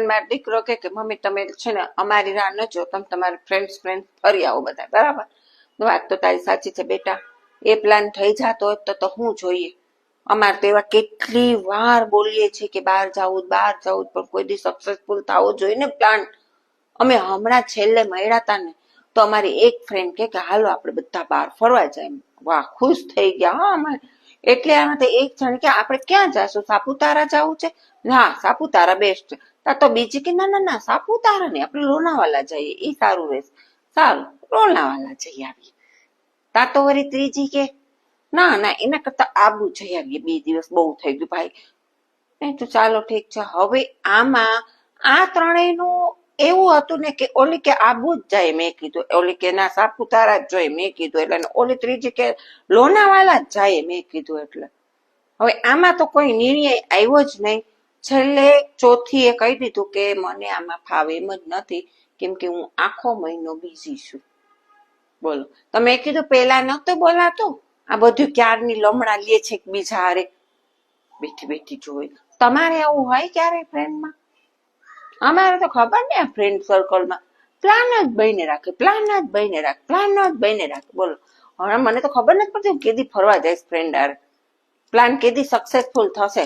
મારો દીકરો કે મમ્મી તમે છે ને અમારી રાહ ન જો, તમે તમારા ફ્રેન્ડ ફરી આવો બધા, બરાબર. વાત તો તારી સાચી છે બેટા, એ પ્લાન થઈ જતો હોત તો હું જોઈએ. અમારે તો એવા કેટલી વાર બોલીએ છીએ કે બહાર જવું પણ કોઈ દી સક્સેસફુલ થવો જોઈએ ને પ્લાન. અમે હમણાં છેલ્લે મળ્યા હતા ને તો અમારી એક ફ્રેન્ડ કે હાલો આપણે બધા બહાર ફરવા જાય. વાહ, ખુશ થઈ ગયા હા અમે. એટલે આમાંથી એક જણ કે આપણે ક્યાં જશું, સાપુતારા જવું છે? ના, સાપુતારા બેસ્ટ છે. તો બીજી કે ના ના ના, સાપુતારા નહીં, આપણે લોનાવાલા જઈએ, એ સારું રહેશે. સારું, લોનાવાલા જઈ આવીએ. તા તો વળી ત્રીજી કે ના ના, એના કરતા આબુ જઈ આવીએ, 2 દિવસ બહુ થઈ ગયું ભાઈ. તો ચાલો ઠીક છે. હવે આમાં આ ત્રણેયનું એવું હતું ને કે ઓલી કે આબુ જ જાય, મેં કીધું. ઓલી કે ના સાપુતારા જ જોઈએ, મેં કીધું. એટલે ઓલી ત્રીજી કે લોનાવાલા જ જાય, મેં કીધું. એટલે હવે આમાં તો કોઈ નિર્ણય આવ્યો જ નહીં. છેલ્લે ચોથી એ કહી દીધું કે મને આમાં ફાવે એમ જ નથી, કેમ કે હું આખો મહિનો બીઝી છું. બોલો, તમે કીધું પેલા નતું બોલાતું, આ બધું ક્યારની લમણા લે છે બીજા હારે બેઠી બેઠી જોઈ. તમારે આવું હોય ક્યારે ફ્રેન્ડમાં? અમારે તો ખબર ને આ ફ્રેન્ડ સર્કલમાં પ્લાન જ બહીને રાખે, બોલો. હવે મને તો ખબર નથી પડતી કેદી ફરવા જઈશ ફ્રેન્ડ હારે, પ્લાન કેદી સક્સેસફુલ થશે.